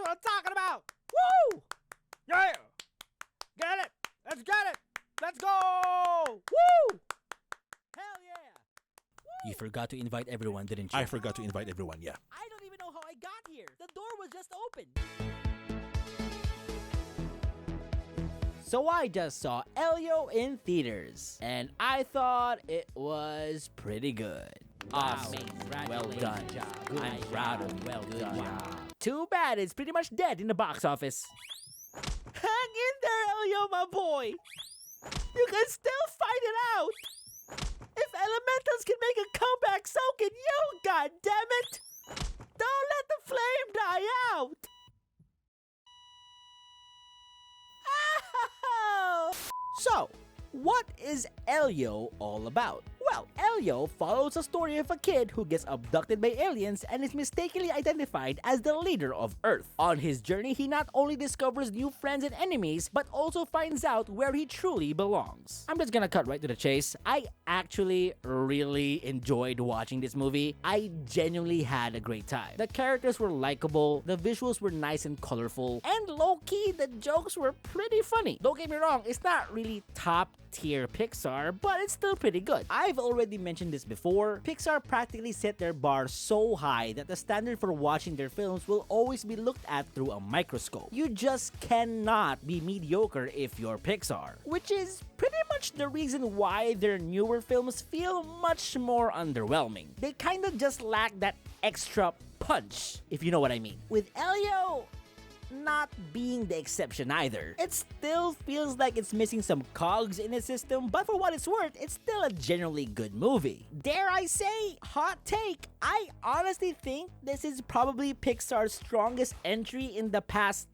what I'm talking about! Woo! Yeah! Get it! Let's get it! Let's go! Woo! Hell yeah! You forgot to invite everyone, didn't you? I forgot to invite everyone, yeah. I don't even know how I got here. The door was just open. So I just saw Elio in theaters, and I thought it was pretty good. Awesome. Well done. I'm proud of you. Well done. Too bad it's pretty much dead in the box office. Hang in there, Elio, my boy. You can still fight it out. If elementals can make a comeback, so can you, goddammit! Don't let the flame die out! So, what is Elio all about? Well, Elio follows a story of a kid who gets abducted by aliens and is mistakenly identified as the leader of Earth. On his journey, he not only discovers new friends and enemies, but also finds out where he truly belongs. I'm just gonna cut right to the chase. I actually really enjoyed watching this movie. I genuinely had a great time. The characters were likable, the visuals were nice and colorful, and low-key, the jokes were pretty funny. Don't get me wrong, it's not really top-tier Pixar, but it's still pretty good. I've already mentioned this before. Pixar practically set their bar so high that the standard for watching their films will always be looked at through a microscope. You just cannot be mediocre if you're Pixar, which is pretty much the reason why their newer films feel much more underwhelming. They kind of just lack that extra punch, if you know what I mean. With Elio not being the exception either. It still feels like it's missing some cogs in its system, but for what it's worth, it's still a generally good movie. Dare I say, hot take, I honestly think this is probably Pixar's strongest entry in the past,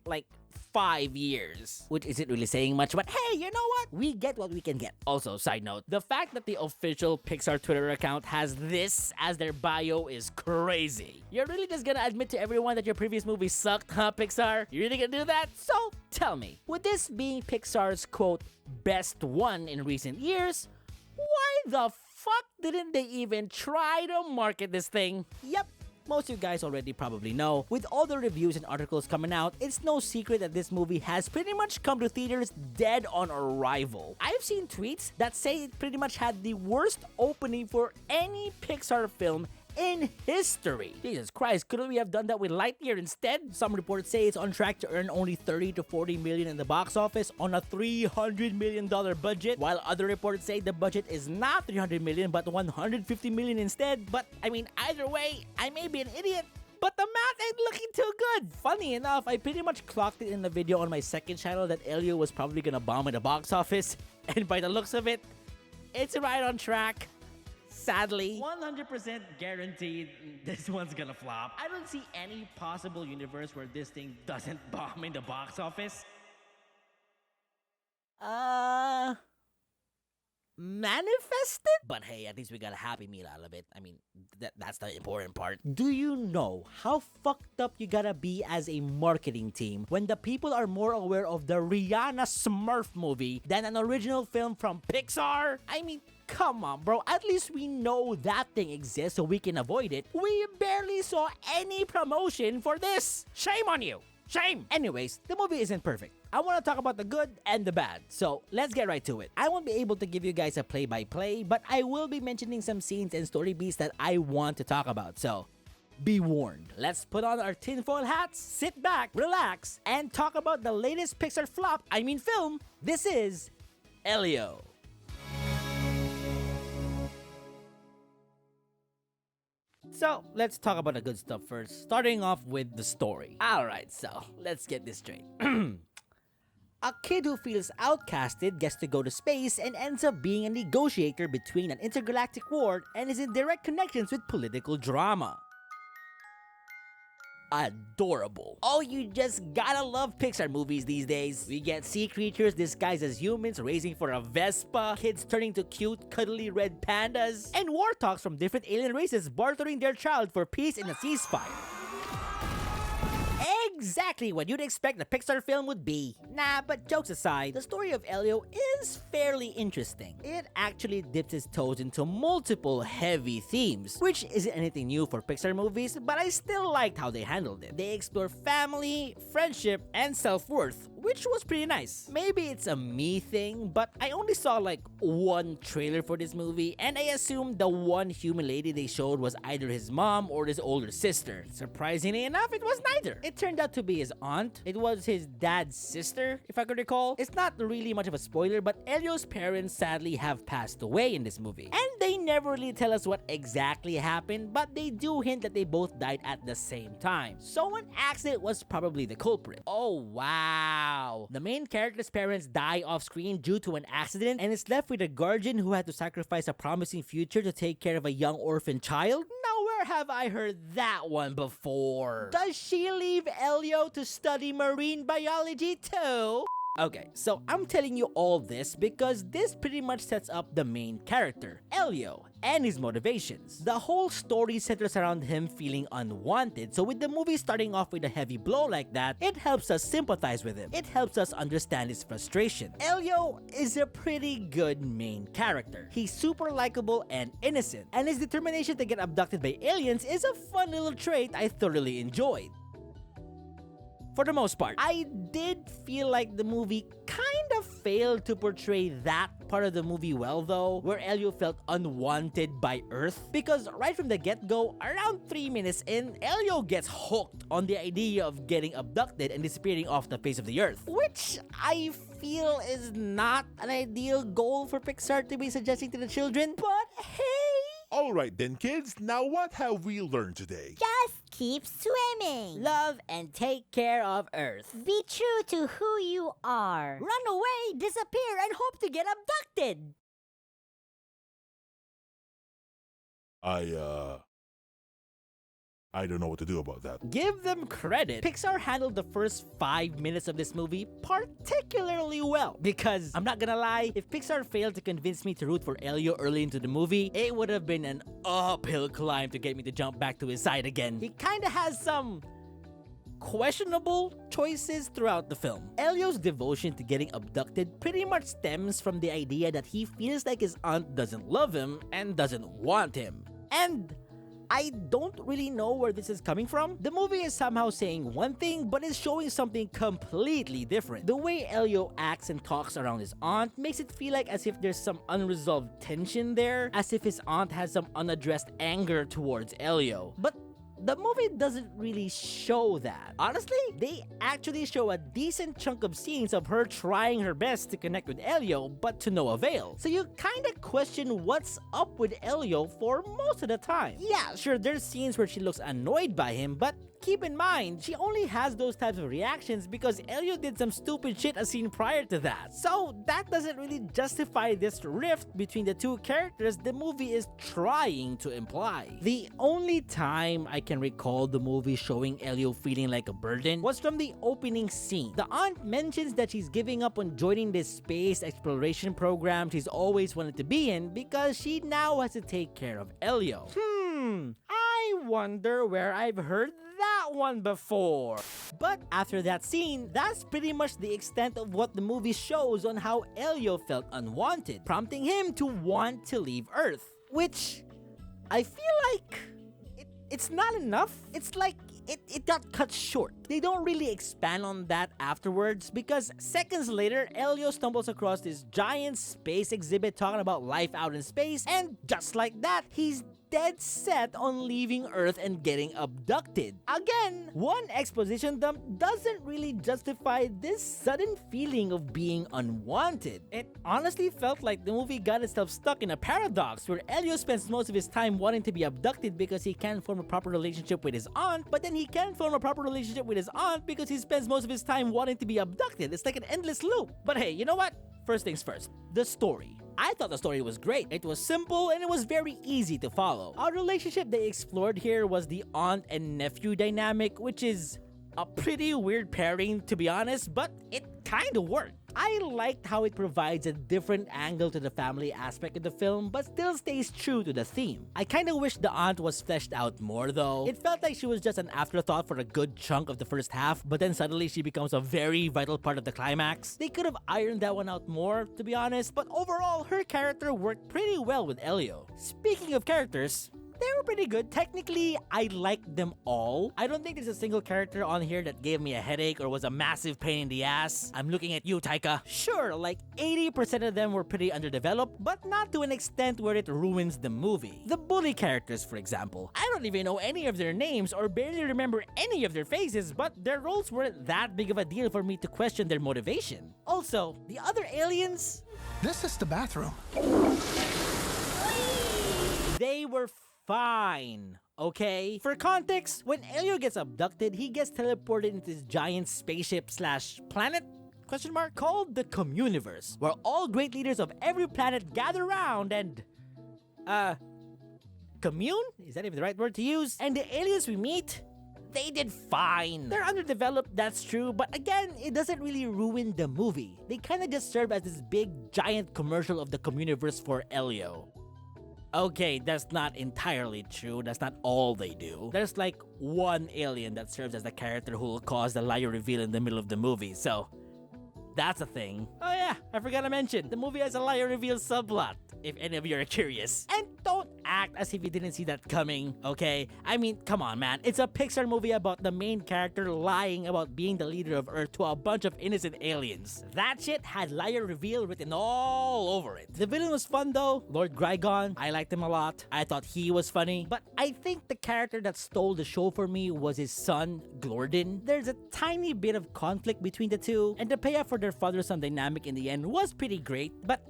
5 years. Which isn't really saying much, but hey, you know what? We get what we can get. Also, side note, the fact that the official Pixar Twitter account has this as their bio is crazy. You're really just gonna admit to everyone that your previous movie sucked, huh, Pixar? You really gonna do that? So, tell me, with this being Pixar's, quote, best one in recent years, why the fuck didn't they even try to market this thing? Yep. Most of you guys already probably know, with all the reviews and articles coming out, it's no secret that this movie has pretty much come to theaters dead on arrival. I've seen tweets that say it pretty much had the worst opening for any Pixar film in history. Jesus Christ, couldn't we have done that with Lightyear instead? Some reports say it's on track to earn only 30 to 40 million in the box office on a $300 million budget, while other reports say the budget is not 300 million but 150 million instead. But I mean, either way, I may be an idiot, but the math ain't looking too good. Funny enough, I pretty much clocked it in the video on my second channel that Elio was probably gonna bomb in the box office, and by the looks of it, it's right on track. Sadly, 100% guaranteed this one's gonna flop. I don't see any possible universe where this thing doesn't bomb in the box office. Manifested? But hey, at least we got a happy meal out of it. I mean, that's the important part. Do you know how fucked up you gotta be as a marketing team when the people are more aware of the Rihanna Smurf movie than an original film from Pixar? I mean, come on, bro. At least we know that thing exists so we can avoid it. We barely saw any promotion for this. Shame on you. Shame! Anyways, the movie isn't perfect. I want to talk about the good and the bad, so let's get right to it. I won't be able to give you guys a play-by-play, but I will be mentioning some scenes and story beats that I want to talk about, so be warned. Let's put on our tinfoil hats, sit back, relax, and talk about the latest Pixar film. This is Elio. So, let's talk about the good stuff first, starting off with the story. Alright, so, let's get this straight. A kid who feels outcasted gets to go to space and ends up being a negotiator between an intergalactic war and is in direct connections with political drama. Adorable. Oh, you just gotta love Pixar movies these days. We get sea creatures disguised as humans racing for a Vespa, kids turning to cute, cuddly red pandas, and warthogs from different alien races bartering their child for peace and a ceasefire. exactly what you'd expect a Pixar film would be. Nah, but jokes aside, the story of Elio is fairly interesting. It actually dips its toes into multiple heavy themes, which isn't anything new for Pixar movies, but I still liked how they handled it. They explore family, friendship, and self-worth, which was pretty nice. Maybe it's a me thing, but I only saw like one trailer for this movie, and I assumed the one human lady they showed was either his mom or his older sister. Surprisingly enough, it was neither. It turned out to be his aunt. It was his dad's sister, if I could recall. It's not really much of a spoiler, but Elio's parents sadly have passed away in this movie. And they never really tell us what exactly happened, but they do hint that they both died at the same time. So an accident was probably the culprit. Oh wow. The main character's parents die off screen due to an accident and is left with a guardian who had to sacrifice a promising future to take care of a young orphan child? Now where have I heard that one before? Does she leave Elio to study marine biology too? Okay, so I'm telling you all this because this pretty much sets up the main character, Elio, and his motivations. The whole story centers around him feeling unwanted, so with the movie starting off with a heavy blow like that, it helps us sympathize with him. It helps us understand his frustration. Elio is a pretty good main character. He's super likable and innocent, and his determination to get abducted by aliens is a fun little trait I thoroughly enjoyed. For the most part, I did feel like the movie kind of failed to portray that part of the movie well though, where Elio felt unwanted by Earth. Because right from the get-go, around 3 minutes in, Elio gets hooked on the idea of getting abducted and disappearing off the face of the Earth, which I feel is not an ideal goal for Pixar to be suggesting to the children, but hey! Alright then kids, now what have we learned today? Just keep swimming. Love and take care of Earth. Be true to who you are. Run away, disappear, and hope to get abducted. I don't know what to do about that. Give them credit. Pixar handled the first 5 minutes of this movie particularly well. Because, I'm not gonna lie, if Pixar failed to convince me to root for Elio early into the movie, it would have been an uphill climb to get me to jump back to his side again. He kinda has some questionable choices throughout the film. Elio's devotion to getting abducted pretty much stems from the idea that he feels like his aunt doesn't love him and doesn't want him. And I don't really know where this is coming from. The movie is somehow saying one thing, but is showing something completely different. The way Elio acts and talks around his aunt makes it feel like as if there's some unresolved tension there, as if his aunt has some unaddressed anger towards Elio. But the movie doesn't really show that. Honestly, they actually show a decent chunk of scenes of her trying her best to connect with Elio, but to no avail. So you kinda question what's up with Elio for most of the time. Yeah, sure, there's scenes where she looks annoyed by him, but keep in mind, she only has those types of reactions because Elio did some stupid shit a scene prior to that. So that doesn't really justify this rift between the two characters the movie is trying to imply. The only time I can recall the movie showing Elio feeling like a burden was from the opening scene. The aunt mentions that she's giving up on joining this space exploration program she's always wanted to be in because she now has to take care of Elio. I wonder where I've heard that one before. But after that scene, that's pretty much the extent of what the movie shows on how Elio felt unwanted, prompting him to want to leave Earth. Which, I feel like it's not enough. It's like it got cut short. They don't really expand on that afterwards because seconds later, Elio stumbles across this giant space exhibit talking about life out in space, and just like that, he's dead set on leaving Earth and getting abducted. Again, one exposition dump doesn't really justify this sudden feeling of being unwanted. It honestly felt like the movie got itself stuck in a paradox where Elio spends most of his time wanting to be abducted because he can't form a proper relationship with his aunt, but then he can't form a proper relationship with his aunt because he spends most of his time wanting to be abducted. It's like an endless loop. But hey, you know what? First things first, the story. I thought the story was great. It was simple and it was very easy to follow. Our relationship they explored here was the aunt and nephew dynamic, which is a pretty weird pairing to be honest, but it kind of worked. I liked how it provides a different angle to the family aspect of the film, but still stays true to the theme. I kinda wish the aunt was fleshed out more though. It felt like she was just an afterthought for a good chunk of the first half, but then suddenly she becomes a very vital part of the climax. They could have ironed that one out more, to be honest, but overall, her character worked pretty well with Elio. Speaking of characters, they were pretty good. Technically, I liked them all. I don't think there's a single character on here that gave me a headache or was a massive pain in the ass. I'm looking at you, Taika. Sure, like 80% of them were pretty underdeveloped, but not to an extent where it ruins the movie. The bully characters, for example. I don't even know any of their names or barely remember any of their faces, but their roles weren't that big of a deal for me to question their motivation. Also, the other aliens, This is the bathroom. they were fine, okay? For context, when Elio gets abducted, he gets teleported into this giant spaceship slash planet? Question mark? Called the Communiverse, where all great leaders of every planet gather around and, commune? Is that even the right word to use? And the aliens we meet, they did fine. They're underdeveloped, that's true, but again, it doesn't really ruin the movie. They kinda just serve as this big, giant commercial of the Communiverse for Elio. Okay, that's not entirely true. That's not all they do. There's like one alien that serves as the character who will cause the liar reveal in the middle of the movie, so that's a thing. Oh yeah, I forgot to mention, the movie has a liar reveal subplot, if any of you are curious. And don't act as if you didn't see that coming, okay? I mean, come on, man. It's a Pixar movie about the main character lying about being the leader of Earth to a bunch of innocent aliens. That shit had liar reveal written all over it. The villain was fun though, Lord Grigon. I liked him a lot. I thought he was funny. But I think the character that stole the show for me was his son, Glordon. There's a tiny bit of conflict between the two, and the payoff for their father-son dynamic in the end was pretty great, but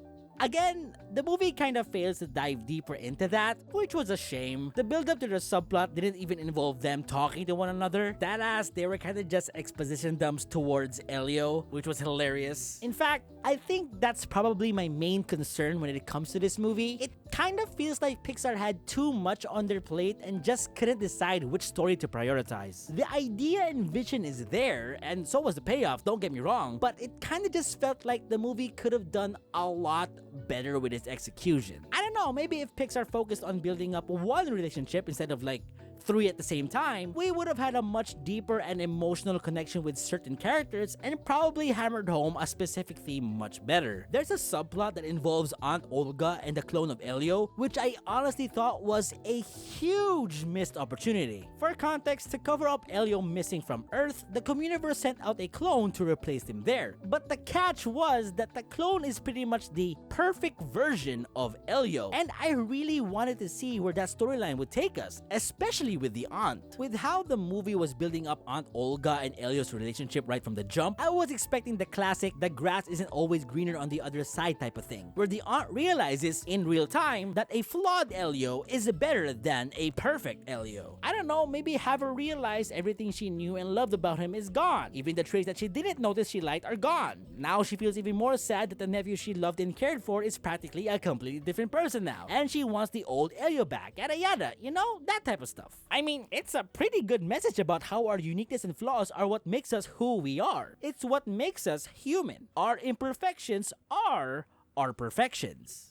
again, the movie kind of fails to dive deeper into that, which was a shame. The build-up to the subplot didn't even involve them talking to one another. That ass, they were kind of just exposition dumps towards Elio, which was hilarious. In fact, I think that's probably my main concern when it comes to this movie. It kind of feels like Pixar had too much on their plate and just couldn't decide which story to prioritize. The idea and vision is there, and so was the payoff, don't get me wrong, but it kind of just felt like the movie could have done a lot better with its execution. I don't know, maybe if Pixar focused on building up one relationship instead of like 3 at the same time, we would have had a much deeper and emotional connection with certain characters and probably hammered home a specific theme much better. There's a subplot that involves Aunt Olga and the clone of Elio, which I honestly thought was a huge missed opportunity. For context, to cover up Elio missing from Earth, the Communiverse sent out a clone to replace him there. But the catch was that the clone is pretty much the perfect version of Elio, and I really wanted to see where that storyline would take us, especially with the aunt. With how the movie was building up Aunt Olga and Elio's relationship right from the jump, I was expecting the classic "the grass isn't always greener on the other side" type of thing, where the aunt realizes in real time that a flawed Elio is better than a perfect Elio. I don't know, maybe have her realize everything she knew and loved about him is gone. Even the traits that she didn't notice she liked are gone. Now she feels even more sad that the nephew she loved and cared for is practically a completely different person now, and she wants the old Elio back, yada yada, you know, that type of stuff. I mean, it's a pretty good message about how our uniqueness and flaws are what makes us who we are. It's what makes us human. Our imperfections are our perfections.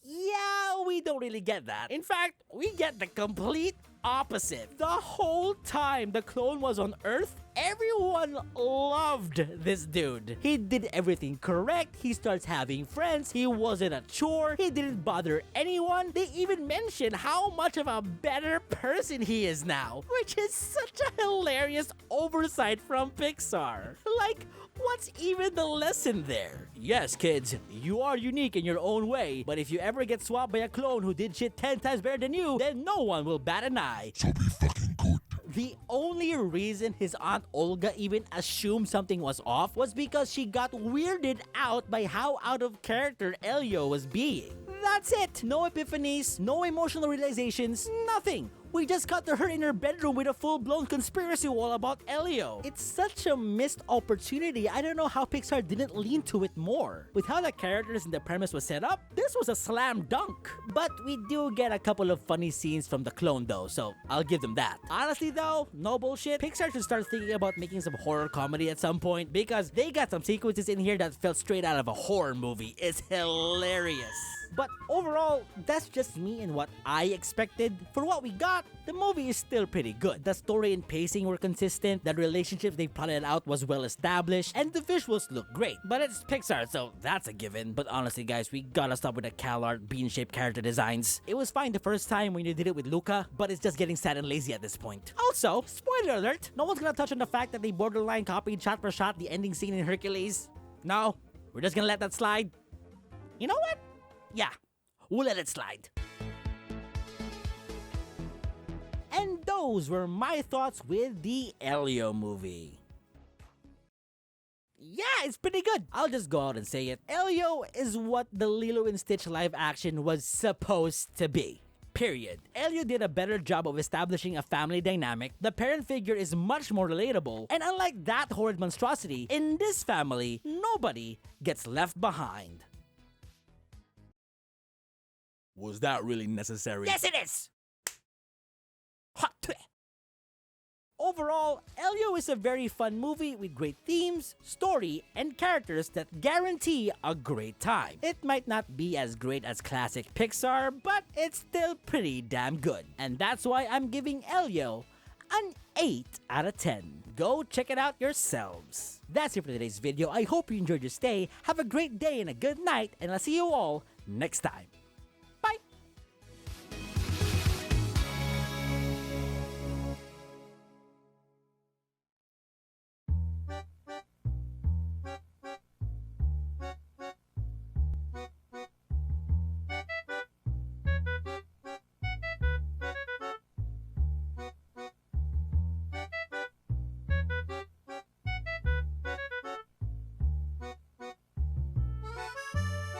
Yeah, we don't really get that. In fact, we get the complete opposite. The whole time the clone was on Earth, everyone loved this dude. He did everything correct, he starts having friends, he wasn't a chore, he didn't bother anyone. They even mention how much of a better person he is now, which is such a hilarious oversight from Pixar. Like, what's even the lesson there? Yes, kids, you are unique in your own way, but if you ever get swapped by a clone who did shit 10 times better than you, then no one will bat an eye. So be fucking good. The only reason his Aunt Olga even assumed something was off was because she got weirded out by how out of character Elio was being. That's it! No epiphanies, no emotional realizations, nothing. We just cut to her in her bedroom with a full-blown conspiracy wall about Elio. It's such a missed opportunity. I don't know how Pixar didn't lean to it more. With how the characters and the premise was set up, this was a slam dunk. But we do get a couple of funny scenes from the clone though, so I'll give them that. Honestly though, no bullshit, Pixar should start thinking about making some horror comedy at some point because they got some sequences in here that felt straight out of a horror movie. It's hilarious. But overall, that's just me and what I expected. For what we got, the movie is still pretty good. The story and pacing were consistent, the relationships they plotted out was well established, and the visuals look great. But it's Pixar, so that's a given. But honestly guys, we gotta stop with the CalArt bean-shaped character designs. It was fine the first time when you did it with Luca, but it's just getting sad and lazy at this point. Also, spoiler alert, no one's gonna touch on the fact that they borderline copied shot for shot the ending scene in Hercules. No, we're just gonna let that slide. You know what? Yeah, we'll let it slide. And those were my thoughts with the Elio movie. Yeah, it's pretty good. I'll just go out and say it. Elio is what the Lilo and Stitch live action was supposed to be. Period. Elio did a better job of establishing a family dynamic. The parent figure is much more relatable. And unlike that horrid monstrosity, in this family, nobody gets left behind. Was that really necessary? Yes, it is! Overall, Elio is a very fun movie with great themes, story, and characters that guarantee a great time. It might not be as great as classic Pixar, but it's still pretty damn good. And that's why I'm giving Elio an 8 out of 10. Go check it out yourselves. That's it for today's video. I hope you enjoyed your stay. Have a great day and a good night, and I'll see you all next time.